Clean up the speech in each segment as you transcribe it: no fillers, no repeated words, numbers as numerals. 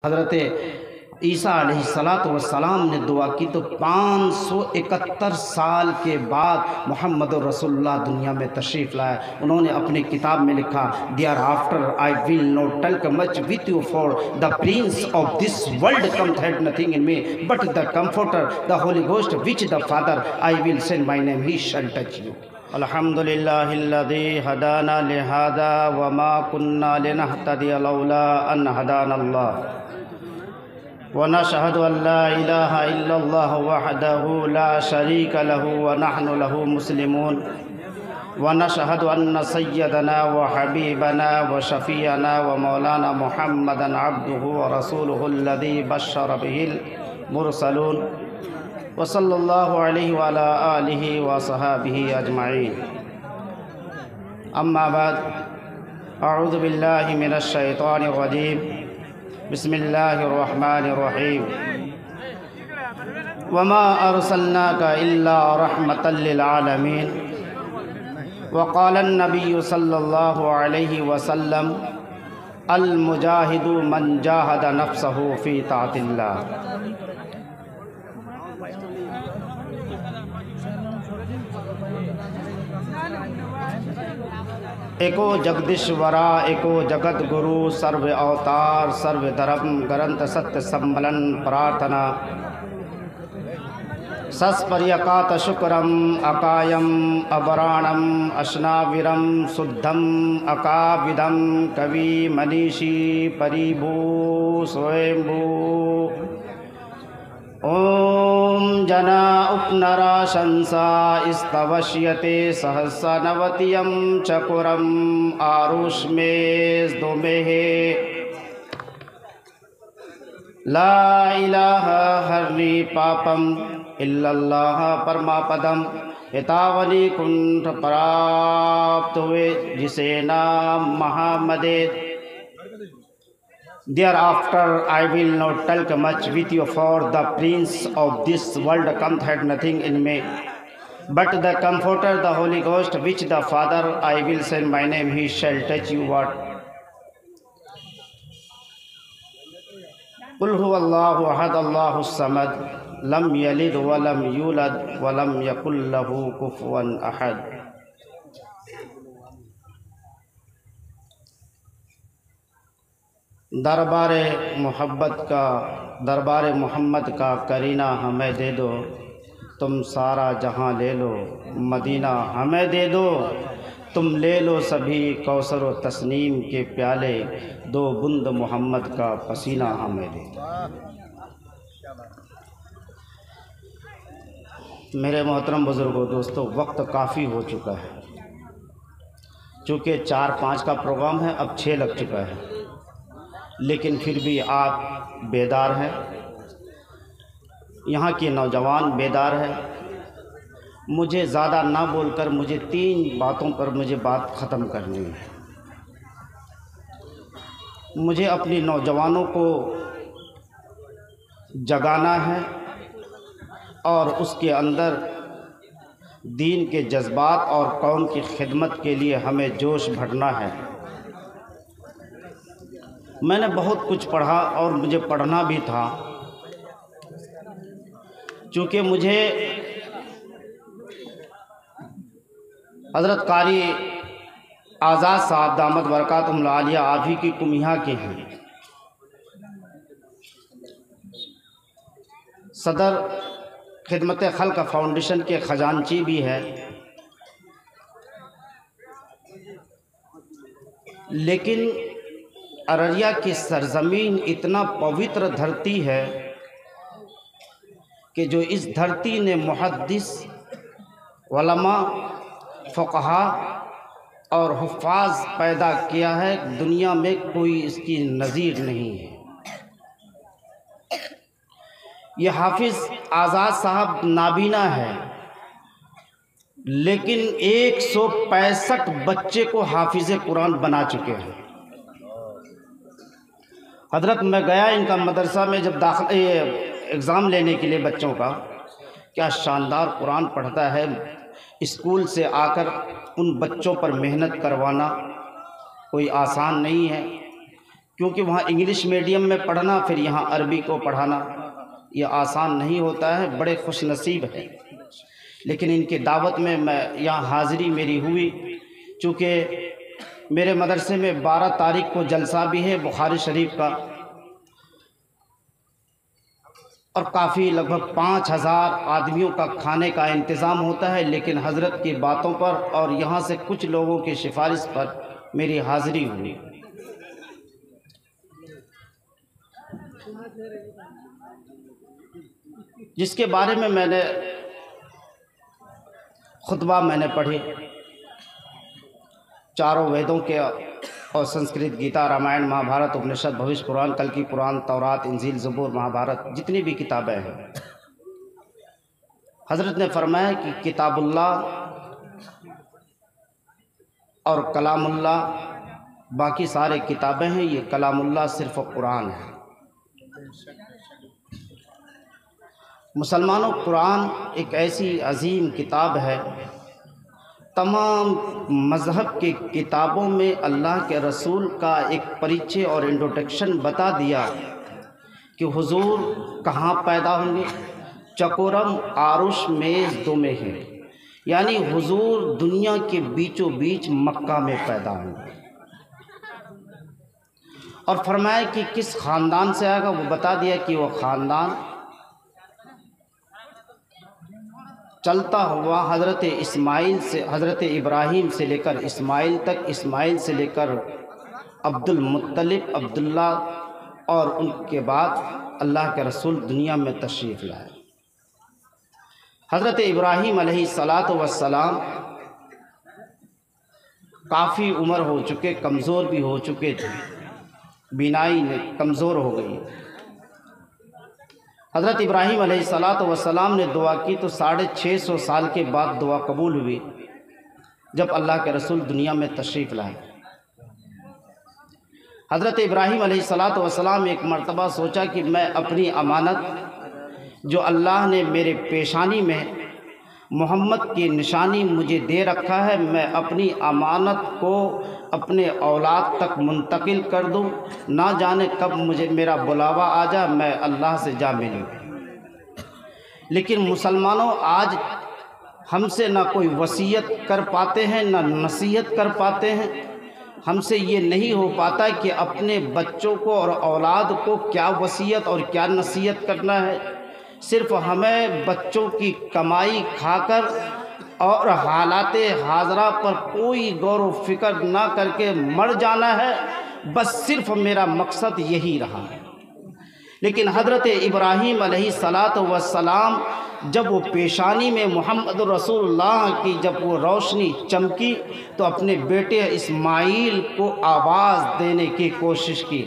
حضرت عیسیٰ علیہ السلام نے دعا کی تو 571 سال کے بعد محمد رسول اللہ دنیا میں تشریف لائے۔ انہوں نے اپنی کتاب میں لکھا there after I will not talk much with you for the prince of this world cometh head nothing in me but the Comforter the Holy Ghost which the Father I will send my name he shall teach you. الحمدللہ الذی ہدانا لہذا وما كنا لنہتدی لولا ان ہدانا اللہ ونشهد أن لا إله إلا الله وحده لا شريك له ونحن له مسلمون ونشهد أن سيدنا وحبيبنا وشفيعنا ومولانا محمدا عبده ورسوله الذي بشر به المرسلون وصلى الله عليه وعلى آله وصحابه أجمعين أما بعد أعوذ بالله من الشيطان الرجيم بسم اللہ الرحمن الرحیم وما ارسلناک الا رحمتا للعالمین وقال النبی صلی اللہ علیہ وسلم المجاہد من جاہد نفسہ فی طاعت اللہ۔ ایکو جگدیشورا ایکو جگت گرو سرو اوتار سرو دھرم گرنتھ ستیہ سمبلن پرارتھنا سس پریکات شکرم اکایم ابرانم اشناویرم سدھم اکاویدم کبھی منیشی پریبھو سویمبھو اوم جنا اپنرا شنسا استوشیتے سہسنوتیم چکرم آروشمیز دومہے لا الہ ہرنی پاپم الا اللہ پرماپدم اتاونی کنٹھ پراپت ہوئے جسے نام محمدے۔ Thereafter I will not talk much with you, for the prince of this world cometh had nothing in me, but the Comforter, the Holy Ghost, which the Father I will send my name, he shall teach you what. قل هو الله أحد الله الصمد لم يلد ولم يولد ولم يكن له كفوا أحد۔ دربار محمد کا کرینہ ہمیں دے دو، تم سارا جہاں لے لو، مدینہ ہمیں دے دو، تم لے لو سبھی کوثر و تسنیم کے پیالے، دو بند محمد کا پسینہ ہمیں دے دو۔ میرے محترم بزرگوں، دوستو، وقت کافی ہو چکا ہے، چونکہ 4-5 کا پروگرام ہے، اب 6 لگ چکا ہے، لیکن پھر بھی آپ بیدار ہیں، یہاں کے نوجوان بیدار ہیں۔ مجھے زیادہ نہ بول کر مجھے 3 باتوں پر بات ختم کرنی ہے۔ مجھے اپنی نوجوانوں کو جگانا ہے اور اس کے اندر دین کے جذبات اور قوم کی خدمت کے لیے ہمیں جوش بھرنا ہے۔ میں نے بہت کچھ پڑھا اور مجھے پڑھنا بھی تھا، چونکہ مجھے حضرت قاری آزاد صاحب دامت برکاتہم العالیہ آپ ہی کی کمیہ کے ہیں، صدر خدمت خلق فاؤنڈیشن کے خزانچی بھی ہے، لیکن ارریہ کی سرزمین اتنا پوتر دھرتی ہے کہ جو اس دھرتی نے محدث، علماء، فقہا اور حفاظ پیدا کیا ہے، دنیا میں کوئی اس کی نظیر نہیں ہے۔ یہ حافظ آزاد صاحب نابینا ہے، لیکن 165 بچے کو حافظ قرآن بنا چکے ہیں۔ حضرت میں گیا ان کا مدرسہ میں جب ایگزام لینے کے لیے بچوں کا، کیا شاندار قرآن پڑھتا ہے۔ اسکول سے آ کر ان بچوں پر محنت کروانا کوئی آسان نہیں ہے، کیونکہ وہاں انگلش میڈیم میں پڑھنا پھر یہاں عربی کو پڑھانا یہ آسان نہیں ہوتا ہے، بڑے خوش نصیب ہیں۔ لیکن ان کی دعوت میں یہاں حاضری میری ہوئی، چونکہ میرے مدرسے میں 12 تاریخ کو جلسہ بھی ہے بخاری شریف کا، اور کافی لگ بھگ 5000 آدمیوں کا کھانے کا انتظام ہوتا ہے، لیکن حضرت کی باتوں پر اور یہاں سے کچھ لوگوں کی سفارش پر میری حاضری ہوئی۔ جس کے بارے میں نے خطبہ میں نے پڑھی، چاروں ویدوں کے اور سنسکرت گیتا، رامائن، مہا بھارت، اپنشد، بھوش پران، کل کی پران، تورات، انجیل، زبور، مہا بھارت، جتنی بھی کتابیں ہیں، حضرت نے فرمایا کہ کتاب اللہ اور کلام اللہ، باقی سارے کتابیں ہیں، یہ کلام اللہ صرف قرآن ہے۔ مسلمانوں، قرآن ایک ایسی عظیم کتاب ہے، تمام مذہب کی کتابوں میں اللہ کے رسول کا ایک پریچے اور انٹروڈکشن بتا دیا کہ حضور کہاں پیدا ہوں گے، چکورم آروش میز دو میں ہے، یعنی حضور دنیا کے بیچوں بیچ مکہ میں پیدا ہوں گے، اور فرمایا کہ کس خاندان سے آئے گا، وہ بتا دیا کہ وہ خاندان چلتا ہوا حضرت اسماعیل سے، حضرت ابراہیم سے لے کر اسماعیل تک، اسماعیل سے لے کر عبد المطلب، عبداللہ، اور ان کے بعد اللہ کے رسول دنیا میں تشریف لائے۔ حضرت ابراہیم علیہ السلام کافی عمر ہو چکے، کمزور بھی ہو چکے تھے، بینائی کمزور ہو گئی۔ حضرت ابراہیم علیہ السلام نے دعا کی تو 650 سال کے بعد دعا قبول ہوئی، جب اللہ کے رسول دنیا میں تشریف لائے۔ حضرت ابراہیم علیہ السلام ایک مرتبہ سوچا کہ میں اپنی امانت جو اللہ نے میرے پیشانی میں محمد کی نشانی مجھے دے رکھا ہے، میں اپنی امانت کو اپنے اولاد تک منتقل کر دوں، نہ جانے کب مجھے میرا بلاوا آ جائے، میں اللہ سے جا ملوں۔ لیکن مسلمانوں، آج ہم سے نہ کوئی وصیت کر پاتے ہیں، نہ نصیحت کر پاتے ہیں۔ ہم سے یہ نہیں ہو پاتا کہ اپنے بچوں کو اور اولاد کو کیا وصیت اور کیا نصیحت کرنا ہے۔ صرف ہمیں بچوں کی کمائی کھا کر اور حالات حاضرہ پر کوئی غور و فکر نہ کر کے مر جانا ہے، بس صرف میرا مقصد یہی رہا ہے۔ لیکن حضرت ابراہیم علیہ السلام جب وہ پیشانی میں محمد رسول اللہ کی جب وہ روشنی چمکی تو اپنے بیٹے اسماعیل کو آواز دینے کی کوشش کی۔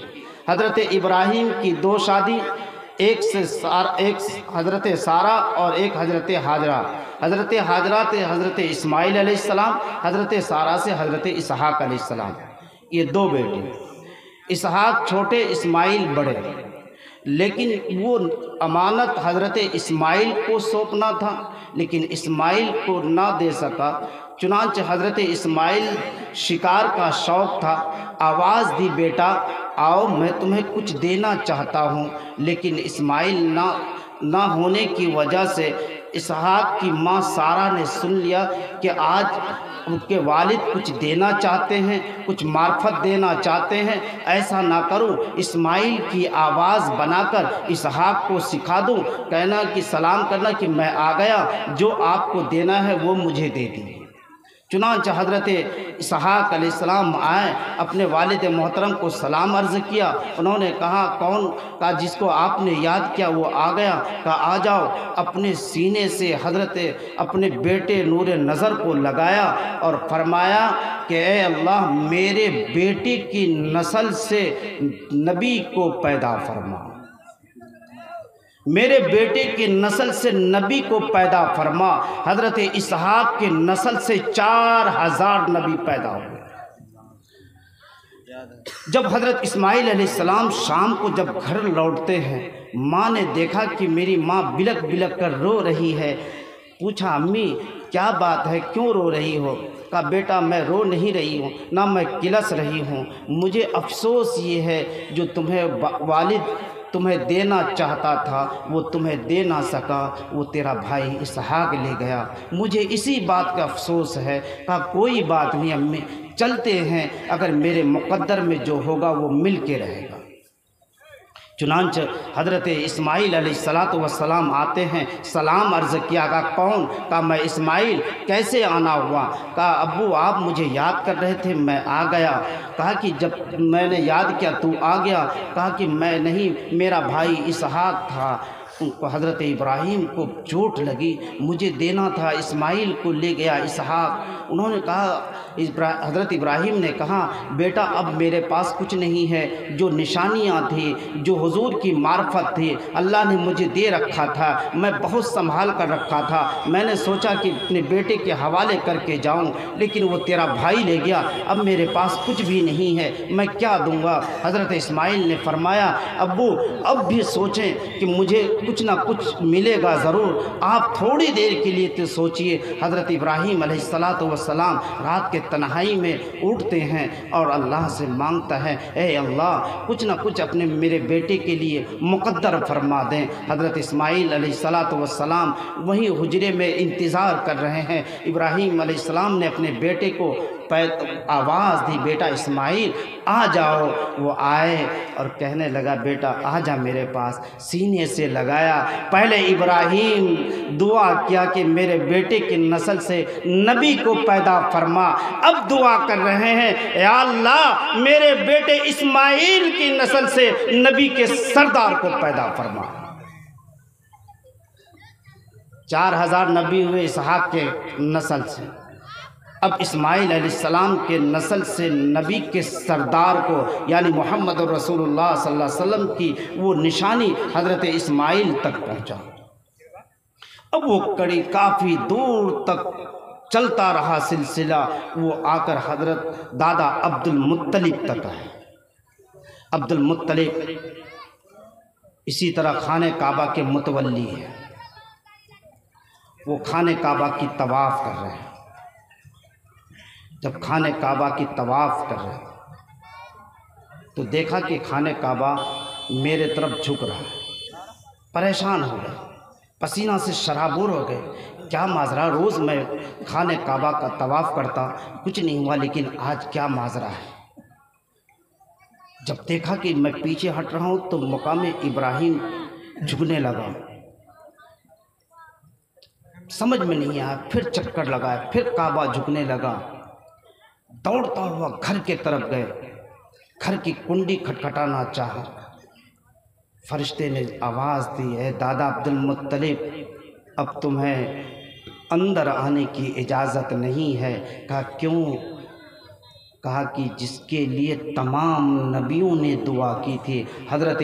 حضرت ابراہیم کی 2 شادی، ایک حضرت سارہ اور ایک حضرت حاجرہ۔ حضرت حاجرہ سے حضرت اسماعیل علیہ السلام، حضرت سارہ سے حضرت اسحاق علیہ السلام، یہ 2 بیٹے، اسحاق چھوٹے، اسماعیل بڑے۔ لیکن وہ امانت حضرت اسماعیل کو سونپنا تھا، لیکن اسماعیل کو نہ دے سکا، چنانچہ حضرت اسماعیل شکار کا شوق تھا، آواز دی بیٹا آؤ میں تمہیں کچھ دینا چاہتا ہوں، لیکن اسماعیل نہ ہونے کی وجہ سے اسحاق کی ماں سارہ نے سن لیا کہ آج ان کے والد کچھ دینا چاہتے ہیں، کچھ معرفت دینا چاہتے ہیں، ایسا نہ کروں، اسماعیل کی آواز بنا کر اسحاق کو سکھا دوں، کہنا کہ سلام کرنا کہ میں آ گیا، جو آپ کو دینا ہے وہ مجھے دے دیجیے۔ چنانچہ حضرت اسحاق علیہ السلام آئے، اپنے والد محترم کو سلام عرض کیا، انہوں نے کہا کون؟ کہا جس کو آپ نے یاد کیا وہ آ گیا۔ کہا آ جاؤ۔ اپنے سینے سے حضرت اپنے بیٹے نور نظر کو لگایا اور فرمایا کہ اے اللہ میرے بیٹے کی نسل سے نبی کو پیدا فرما، میرے بیٹے کی نسل سے نبی کو پیدا فرما۔ حضرت اسحاق کی نسل سے 4000 نبی پیدا ہوئے۔ جب حضرت اسماعیل علیہ السلام شام کو جب گھر لوٹتے ہیں، ماں نے دیکھا کہ میری ماں بلک بلک کر رو رہی ہے۔ پوچھا امی کیا بات ہے، کیوں رو رہی ہو؟ کہا بیٹا میں رو نہیں رہی ہوں نہ میں کلس رہی ہوں، مجھے افسوس یہ ہے جو تمہیں والد تمہیں دینا چاہتا تھا وہ تمہیں دے نہ سکا، وہ تیرا بھائی اسحاق لے گیا، مجھے اسی بات کا افسوس ہے۔ کہا کوئی بات نہیں امی، چلتے ہیں، اگر میرے مقدر میں جو ہوگا وہ مل کے رہے گا۔ چنانچہ حضرت اسماعیل علیہ السلام آتے ہیں، سلام عرض کیا، کہا کون؟ کہا میں اسماعیل، کیسے آنا ہوا؟ کہا ابو آپ مجھے یاد کر رہے تھے میں آ گیا۔ کہا کہ جب میں نے یاد کیا تو آ گیا؟ کہا کہ میں نہیں، میرا بھائی اسحاق تھا، حضرت ابراہیم کو چوٹ لگی، مجھے دینا تھا، اسماعیل کو لے گیا اسحاق۔ انہوں نے کہا، حضرت ابراہیم نے کہا بیٹا اب میرے پاس کچھ نہیں ہے، جو نشانیاں تھیں، جو حضور کی معرفت تھی اللہ نے مجھے دے رکھا تھا، میں بہت سنبھال کر رکھا تھا، میں نے سوچا کہ اپنے بیٹے کے حوالے کر کے جاؤں، لیکن وہ تیرا بھائی لے گیا، اب میرے پاس کچھ بھی نہیں ہے، میں کیا دوں گا؟ حضرت اسماعیل نے فرمایا ابو اب بھی سوچیں کہ مجھے کچھ نہ کچھ ملے گا ضرور، آپ تھوڑی دیر کے لیے تو سوچئے۔ حضرت ابراہیم علیہ السلام رات کے تنہائی میں اٹھتے ہیں اور اللہ سے مانگتا ہے اے اللہ کچھ نہ کچھ اپنے میرے بیٹے کے لیے مقدر فرما دیں۔ حضرت اسماعیل علیہ السلام وہیں حجرے میں انتظار کر رہے ہیں، ابراہیم علیہ السلام نے اپنے بیٹے کو آواز دی بیٹا اسماعیل آ جاؤ، وہ آئے اور کہنے لگا بیٹا آ جا میرے پاس، سینے سے لگایا، پہلے ابراہیم دعا کیا کہ میرے بیٹے کی نسل سے نبی کو پیدا فرما، اب دعا کر رہے ہیں یا اللہ میرے بیٹے اسماعیل کی نسل سے نبی کے سردار کو پیدا فرما۔ 4000 نبی ہوئے اسحاق کے نسل سے، اب اسماعیل علیہ السلام کے نسل سے نبی کے سردار کو یعنی محمد رسول اللہ صلی اللہ علیہ وسلم کی وہ نشانی حضرت اسماعیل تک پہنچا۔ اب وہ کڑی کافی دور تک چلتا رہا سلسلہ، وہ آ کر حضرت دادا عبد المطلب تک آئے۔ عبد المطلب اسی طرح خانہ کعبہ کے متولی ہیں، وہ خانہ کعبہ کی طواف کر رہے ہیں۔ جب خانہ کعبہ کی طواف کر رہے تو دیکھا کہ خانہ کعبہ میرے طرف جھک رہا ہے، پریشان ہو گئے، پسینہ سے شرابور ہو گئے، کیا ماجرا؟ روز میں خانہ کعبہ کا طواف کرتا کچھ نہیں ہوا، لیکن آج کیا ماجرا ہے؟ جب دیکھا کہ میں پیچھے ہٹ رہا ہوں تو مقام ابراہیم جھکنے لگا، سمجھ میں نہیں آیا، پھر چکر لگایا، پھر کعبہ جھکنے لگا، دوڑتا ہوا گھر کے طرف گئے، گھر کی کنڈی کھٹکھٹانا چاہا، فرشتے نے آواز دی اے دادا عبد المطلب اب تمہیں اندر آنے کی اجازت نہیں ہے۔ کہا کیوں؟ کہا کہ جس کے لیے تمام نبیوں نے دعا کی تھی، حضرت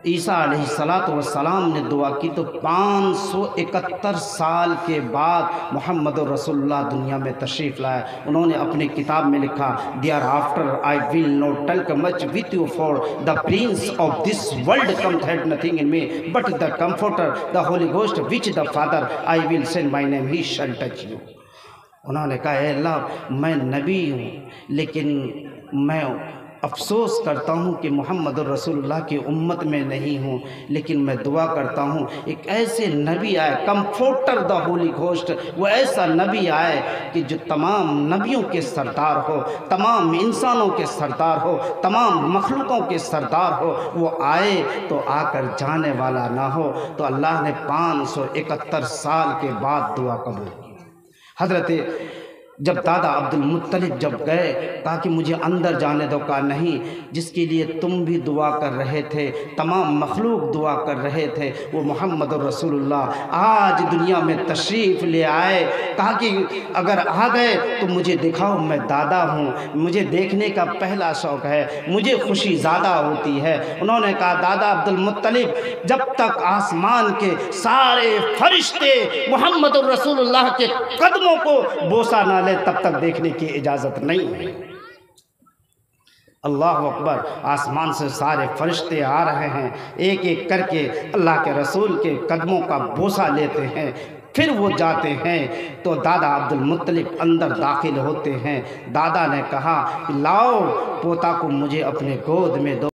عیسیٰ علیہ السلام نے دعا کی تو 571 سال کے بعد محمد رسول اللہ دنیا میں تشریف لائے۔ انہوں نے اپنی کتاب میں لکھا there after I will not talk much with you for the prince of this world cometh head nothing in me but the comforter the Holy Ghost which the Father I will send my name he shall teach you. انہوں نے کہا اے اللہ میں نبی ہوں لیکن میں افسوس کرتا ہوں کہ محمد رسول اللہ کی امت میں نہیں ہوں، لیکن میں دعا کرتا ہوں ایک ایسے نبی آئے کمفورٹر دا ہولی گھوسٹ، وہ ایسا نبی آئے کہ جو تمام نبیوں کے سردار ہو، تمام انسانوں کے سردار ہو، تمام مخلوقوں کے سردار ہو، وہ آئے تو آ کر جانے والا نہ ہو۔ تو اللہ نے 571 سال کے بعد دعا قبول کی۔ حضرت جب دادا عبد المطلب جب گئے کہا کہ مجھے اندر جانے دو، کہا نہیں، جس کے لیے تم بھی دعا کر رہے تھے، تمام مخلوق دعا کر رہے تھے، وہ محمد رسول اللہ آج دنیا میں تشریف لے آئے۔ کہا کہ اگر آ گئے تو مجھے دکھاؤ، میں دادا ہوں، مجھے دیکھنے کا پہلا شوق ہے، مجھے خوشی زیادہ ہوتی ہے۔ انہوں نے کہا دادا عبد المطلب جب تک آسمان کے سارے فرشتے محمد رسول اللہ کے قدموں کو بوسہ نہ لے تب تک دیکھنے کی اجازت نہیں ہے۔ اللہ اکبر، آسمان سے سارے فرشتے آ رہے ہیں، ایک ایک کر کے اللہ کے رسول کے قدموں کا بوسہ لیتے ہیں، پھر وہ جاتے ہیں تو دادا عبد المطلب اندر داخل ہوتے ہیں۔ دادا نے کہا کہ لاؤ پوتا کو مجھے اپنے گود میں دو۔